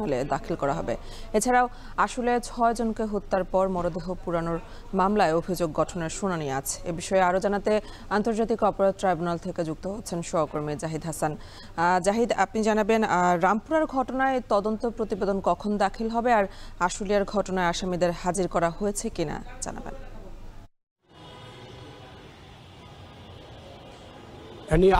ট্রাইব্যুনালে দাখিল করা হবে। এছাড়াও আসলে 6 জনকে হত্যার পর মরদেহ পুরানোর মামলায় অভিযোগ গঠনের শুনানি আছে। এ বিষয়ে আরও জানাতে আন্তর্জাতিক অপরাধ ট্রাইব্যুনাল থেকে যুক্ত হচ্ছেন সহকর্মী জাহিদ হাসান। জাহিদ, আপনি জানাবেন রামপুরার ঘটনায় তদন্ত প্রতিবেদন কখন দাখিল হবে আর আশুলিয়ার ঘটনায় আসামিদের হাজির করা হয়েছে কিনা জানাবেন।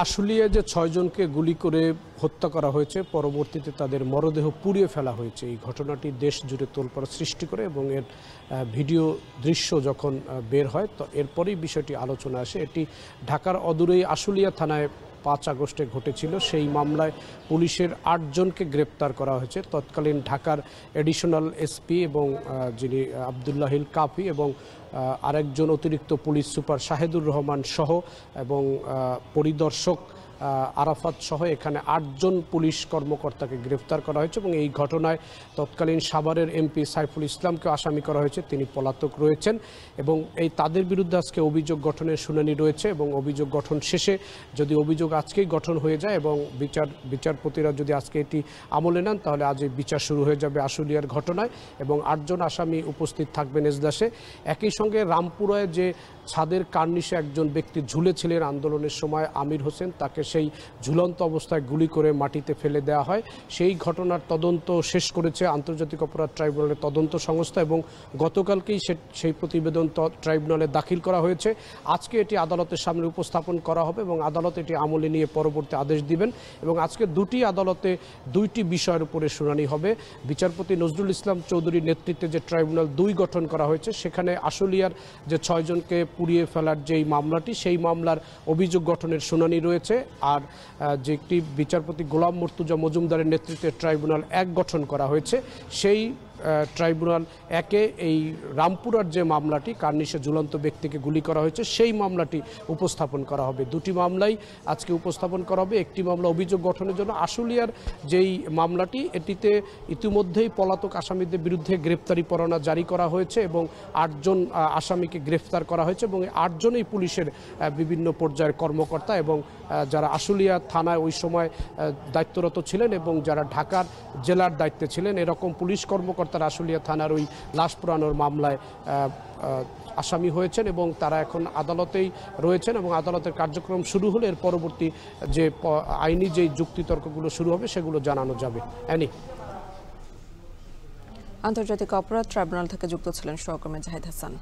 আশুলিয়ায় যে 6 জনকে গুলি করে হত্যা করা হয়েছে, পরবর্তীতে তাদের মরদেহ পুড়িয়ে ফেলা হয়েছে, এই ঘটনাটি দেশ জুড়ে তোলপাড় সৃষ্টি করে এবং এর ভিডিও দৃশ্য যখন বের হয় তো এরপরেই বিষয়টি আলোচনা আসে। এটি ঢাকার অদূরেই আশুলিয়া থানায় 5 আগস্টে ঘটেছিল। সেই মামলায় পুলিশের 8 জনকে গ্রেপ্তার করা হয়েছে। তৎকালীন ঢাকার এডিশনাল এসপি এবং যিনি আবদুল্লাহিল কাফি এবং আরেকজন অতিরিক্ত পুলিশ সুপার শাহেদুর রহমান সহ এবং পরিদর্শক আরাফাত সহ এখানে 8 জন পুলিশ কর্মকর্তাকে গ্রেফতার করা হয়েছে এবং এই ঘটনায় তৎকালীন সাভারের এমপি সাইফুল ইসলামকে আসামি করা হয়েছে। তিনি পলাতক রয়েছেন এবং এই তাদের বিরুদ্ধে আজকে অভিযোগ গঠনের শুনানি রয়েছে এবং অভিযোগ গঠন শেষে যদি অভিযোগ আজকেই গঠন হয়ে যায় এবং বিচারপতিরা যদি আজকে এটি আমলে নেন তাহলে আজ বিচার শুরু হয়ে যাবে আশুলিয়ার ঘটনায় এবং 8 জন আসামি উপস্থিত থাকবেন এজলাসে। একই সঙ্গে রামপুরায় যে ছাদের কার্নিশে একজন ব্যক্তি ঝুলেছিলেন আন্দোলনের সময়, আমির হোসেন, তাকে সেই ঝুলন্ত অবস্থায় গুলি করে মাটিতে ফেলে দেওয়া হয়, সেই ঘটনার তদন্ত শেষ করেছে আন্তর্জাতিক অপরাধ ট্রাইব্যুনালের তদন্ত সংস্থা এবং গতকালকেই সেই প্রতিবেদন ট্রাইব্যুনালে দাখিল করা হয়েছে। আজকে এটি আদালতের সামনে উপস্থাপন করা হবে এবং আদালত এটি আমলে নিয়ে পরবর্তী আদেশ দিবেন এবং আজকে দুটি আদালতে 2টি বিষয়ের উপরে শুনানি হবে। বিচারপতি নজরুল ইসলাম চৌধুরীর নেতৃত্বে যে ট্রাইব্যুনাল 2 গঠন করা হয়েছে সেখানে আশুলিয়ার যে 6 জনকে পুড়িয়ে ফেলার যেই মামলাটি, সেই মামলার অভিযোগ গঠনের শুনানি রয়েছে। আর যে একটি বিচারপতি গোলাম মর্তুজা মজুমদারের নেতৃত্বে ট্রাইব্যুনাল 1 গঠন করা হয়েছে, সেই ট্রাইব্যুনাল 1-এ এই রামপুরার যে মামলাটি, কার্নিশে ঝুলন্ত ব্যক্তিকে গুলি করা হয়েছে, সেই মামলাটি উপস্থাপন করা হবে। 2টি মামলাই আজকে উপস্থাপন করা হবে। একটি মামলা অভিযোগ গঠনের জন্য, আশুলিয়ার যেই মামলাটি, এটিতে ইতিমধ্যেই পলাতক আসামিদের বিরুদ্ধে গ্রেপ্তারি পরোয়ানা জারি করা হয়েছে এবং 8 জন আসামিকে গ্রেফতার করা হয়েছে এবং 8 জনই পুলিশের বিভিন্ন পর্যায়ের কর্মকর্তা এবং যারা আশুলিয়া থানায় ওই সময় দায়িত্বরত ছিলেন এবং যারা ঢাকার জেলার দায়িত্বে ছিলেন, এরকম পুলিশ কর্মকর্তারা আশুলিয়া থানার ওই লাশ পোড়ানোর মামলায় আসামি হয়েছেন এবং তারা এখন আদালতেই রয়েছেন এবং আদালতের কার্যক্রম শুরু হলে এর পরবর্তী যে আইনি যে যুক্তিতর্কগুলো শুরু হবে সেগুলো জানানো যাবে। আন্তর্জাতিক অপরাধ ট্রাইব্যুনাল থেকে যুক্ত ছিলেন সহকর্মী জাহিদ হাসান।